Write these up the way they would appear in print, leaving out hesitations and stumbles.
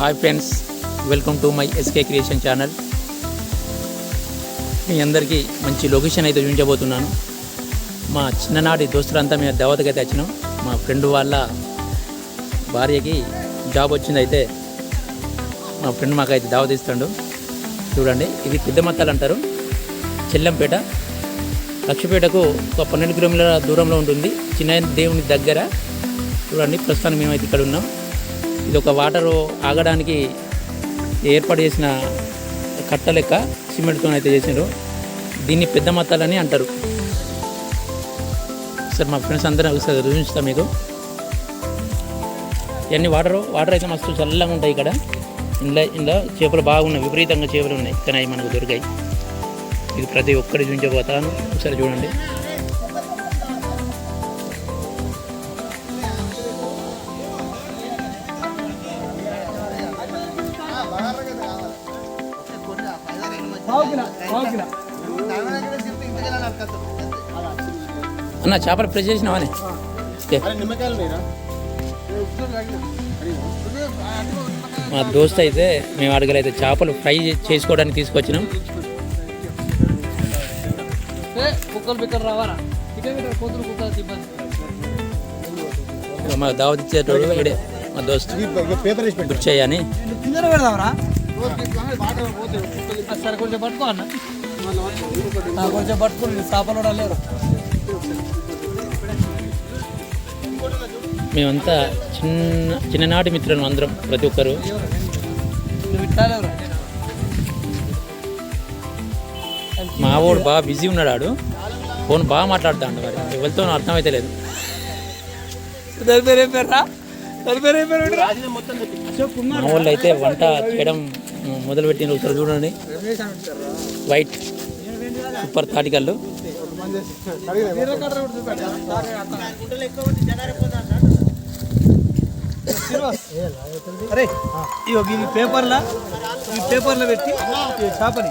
Hi friends, welcome to my SK creation channel. మీ అందరికీ మంచి లొకేషన్ అయితే చూపించబోతున్నాను. మా చిన్ననాటి దోస్తులంతా మేము దావత్కి అయితే వచ్చినాం. మా ఫ్రెండ్ వాళ్ళ భార్యకి జాబ్ వచ్చింది. అయితే మా ఫ్రెండ్ మాకైతే దావత్ ఇస్తాడు. చూడండి, ఇది పెద్దమత్తాలు అంటారు. చెల్లంపేట లక్ష్మీపేటకు ఒక 12 కిలోమీటర్ల దూరంలో ఉంటుంది. చిన్న దేవుని దగ్గర. చూడండి, ప్రస్తుతానికి మేమైతే ఇక్కడ ఉన్నాం. ఇది ఒక వాటర్ ఆగడానికి ఏర్పాటు చేసిన కట్ట లెక్క సిమెంట్తో అయితే చేసినారు. దీన్ని పెద్ద మత్తాలని అంటారు. సార్ మా ఫ్రెండ్స్ అందరూ ఒకసారి చూపిస్తాం మీకు. ఇవన్నీ వాటర్ అయితే మస్తు చల్లగా ఉంటాయి ఇక్కడ. ఇందులో చేపలు బాగున్నాయి, విపరీతంగా చేపలు ఉన్నాయి. కానీ అవి మనకు దొరికాయి. ఇది ప్రతి ఒక్కటి చూపించబోతాను. ఒకసారి చూడండి. అన్న చేపలు ఫ్రై చేసినావానే? మా దోస్త్ అయితే మేము అడగలైతే చేపలు ఫ్రై చేసుకోవడానికి తీసుకొచ్చినాం. మా దావత్ ఇచ్చేటోడు ఇడే మా దోస్త్ గుర్చయ్య అని. సరే కొంచెం పట్టుకో అన్న, కొంచెం పట్టుకుని చేపలు లేరు. మేమంతా చిన్ననాటి మిత్రులు అందరం, ప్రతి ఒక్కరు. మా వాడు బాగా బిజీ ఉన్నాడు. ఫోన్ బాగా మాట్లాడుతాడు. మరి ఎవరితో అర్థమైతే లేదు. మా వాళ్ళు అయితే వంట చేయడం మొదలుపెట్టిన ఒకసారి చూడండి. వైట్ సూపర్ తాటికల్లు. అరే ఈ పేపర్లో పెట్టి చేపని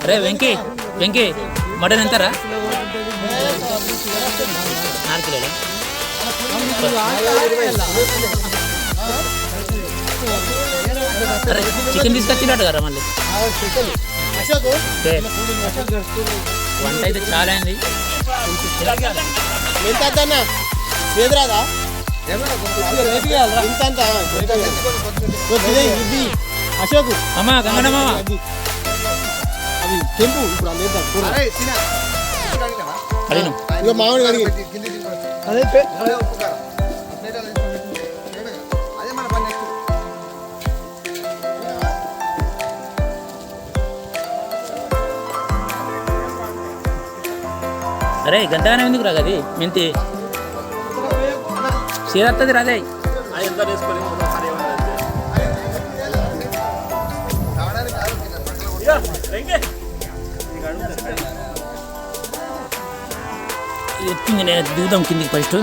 అరే వెంకీ మటన్ ఎంతరా? 4 కిలోలా? అరే చికెన్ తీసుకొచ్చినట్టు కదా మళ్ళీ. వంట అయితే చాలా అయింది. అశోక్ అమ్మా గంగడమ్మా తెంపు ఇప్పుడు మామిడి అడిగి అదే అరే గంటగానే ఎందుకు రాగది మెంతి సీరత్తది రాదే. ఎత్తింది, నేను దిగుదాం కిందికి ఫస్ట్.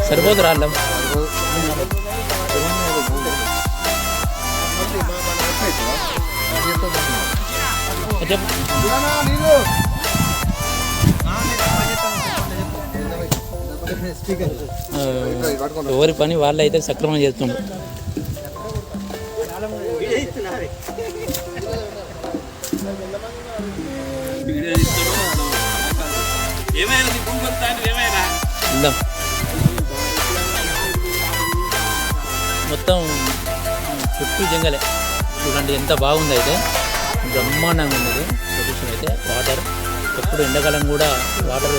సరిపోదు రాళ్ళం. ఎవరి పని వాళ్ళు అయితే సక్రమంగా చేస్తుండ్రు. మొత్తం చుట్టూ జంగలే. చూడండి ఎంత బాగుంది. అయితే బ్రహ్మాండంగా ఉన్నది లొకేషన్ అయితే. వాటర్ ఎప్పుడు ఎండాకాలం కూడా వాటర్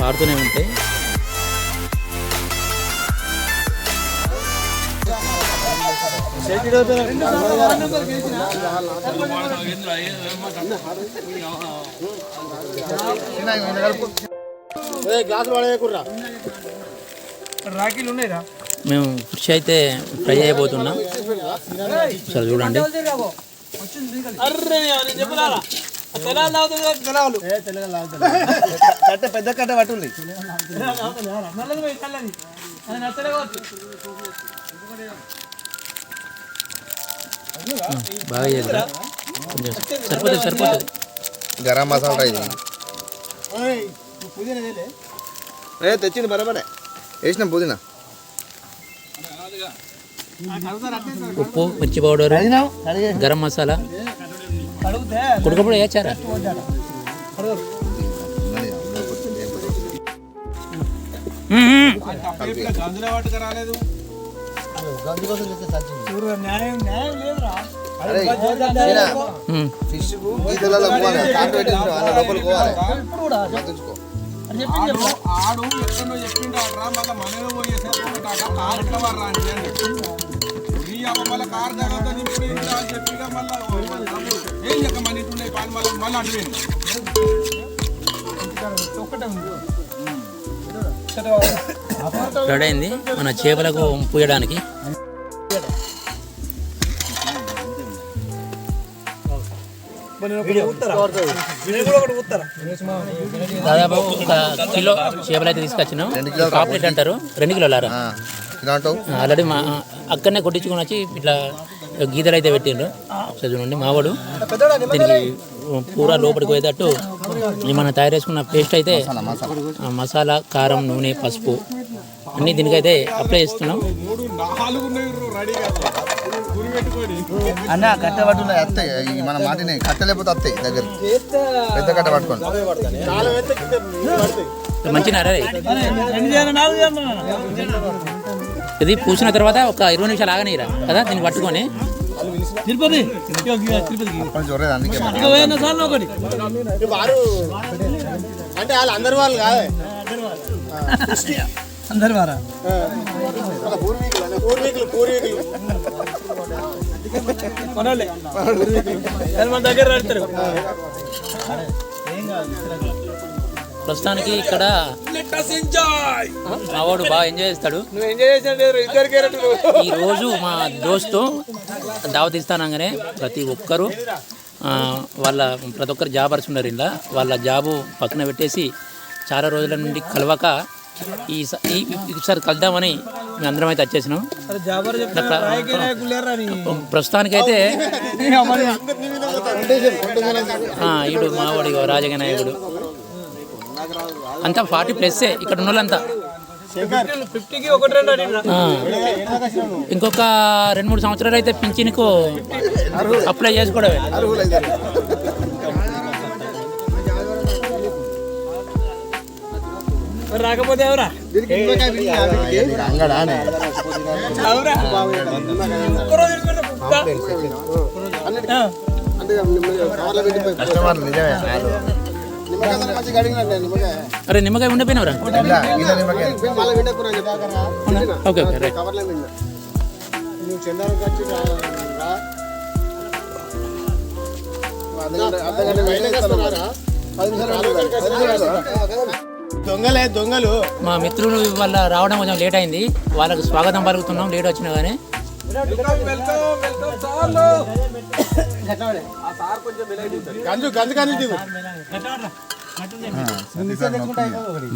పారుతూనే ఉంటాయి. రాఖీలు ఉన్నాయిరా. మేము ఫిష్ అయితే ఫ్రై అయిపోతున్నాం. సరే చూడండి. పెద్ద కట్ట పట్టుంది. బాగా చేద్దాం. కొంచెం సరిపోతుంది. గరం మసాలా ఇది తెచ్చింది బరాబరే వేసినాం పుదీనా. ఉప్పు, మిర్చి పౌడర్, గరం మసాలా కుడకప్పుడు వేచారా? ఫిష్ గీతలలో పోవాలి, కాటు పెట్టి లోపల పోవాలి. ఆడు ఎక్కడో చెప్పిండు అట్రా మళ్ళీ మనలో పోయేసేపు మళ్ళీ కారు దగ్గర నింపుడు చెప్పి మళ్ళీ ఏం చెక్క మన ఇంటి ఉన్నాయి పాలు మళ్ళీ మళ్ళీ అడిపోయింది రెడీ అయింది మన చేపలకు పూయడానికి. దాదాపు 1 కిలో చేపలు అయితే తీసుకొచ్చినాం. పాప్లెట్ అంటారు, 2 కిలోలారా ఆల్రెడీ మా అక్కడనే కొట్టించుకొని వచ్చి ఇట్లా గీతలు అయితే పెట్టిండ్రు. చూడండి మావాడు దీనికి పూరా లోపలికి పోయేటట్టు మనం తయారు చేసుకున్న పేస్ట్ అయితే మసాలా, కారం, నూనె, పసుపు అన్నీ దీనికైతే అప్లై చేస్తున్నాం. అన్న కట్ట పట్టున్నాయి వస్తాయి, మన మాటిని కట్ట లేకపోతే వస్తాయి దగ్గర. పెద్ద కట్ట పట్టుకోండి. మంచిగా ఇది పూసిన తర్వాత ఒక 20 నిమిషాలు ఆగనీరా కదా దీన్ని పట్టుకొని. అంటే వాళ్ళు అందరు వాళ్ళు కాదు, అందరు వారా పూర్వీకులు మన దగ్గర పెడతారు. ప్రస్తుతానికి ఇక్కడ మావాడు బాగా ఎంజాయ్ చేస్తాడు. ఈ రోజు మా దోస్తు దావత్ ఇస్తానంగానే ప్రతి ఒక్కరు ప్రతి ఒక్కరు జాబర్స్ ఉన్నారు. ఇలా వాళ్ళ జాబు పక్కన పెట్టేసి చాలా రోజుల నుండి కలవక ఈసారి కలుద్దామని మేము అందరం అయితే వచ్చేసినాం. ప్రస్తుతానికైతే ఈడు మావాడు రాజకీయ నాయకుడు అంతా 40+ ఇక్కడ ఉన్న వాళ్ళంతా. ఇంకొక 2-3 సంవత్సరాలు అయితే పింఛన్కు అప్లై చేసుకోవడమే. రాకపోతే ఎవరా అరే నిమ్మకాయ ఉండిపోయినవరా? Okay okay right. దొంగలు మా మిత్రులు వాళ్ళ రావడం కొంచెం లేట్ అయింది. వాళ్ళకు స్వాగతం పలుకుతున్నాం లేట్ వచ్చినా కానీ.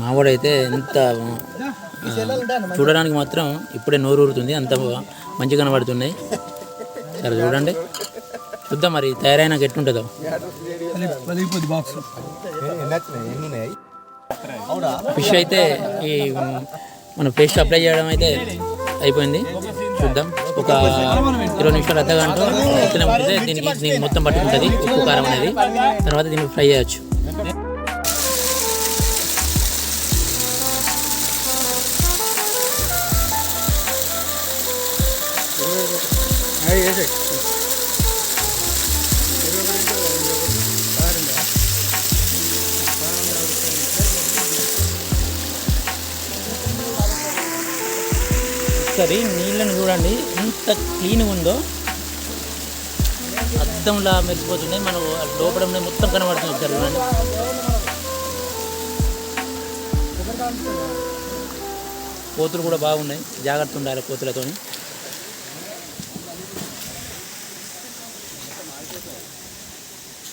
మావాడైతే ఎంత చూడడానికి మాత్రం ఇప్పుడే నోరు ఊరుతుంది, అంత మంచిగా కనబడుతున్నాయి. సరే చూడండి, చూద్దాం మరి తయారైనాక ఎట్టుంటుందో. ఫిష్ అయితే ఈ మన పేస్ట్ అప్లై చేయడం అయితే అయిపోయింది. చూద్దాం, ఒక 20 నిమిషాలు అర్ధగంట ఎత్తున ఉంటే దీనికి మొత్తం పట్టుకుంటుంది ఉప్పు కారం అనేది. తర్వాత దీనికి ఫ్రై చేయొచ్చు. ఒకసారి నీళ్ళని చూడండి ఎంత ఎంత క్లీన్గా ఉందో అద్దంలా మెరిసిపోతున్నాయి. మనం లోపల మొత్తం కనబడుతుంది. ఒకసారి చూడండి. కోతులు కూడా బాగున్నాయి, జాగ్రత్త ఉండాలి కోతులతోని.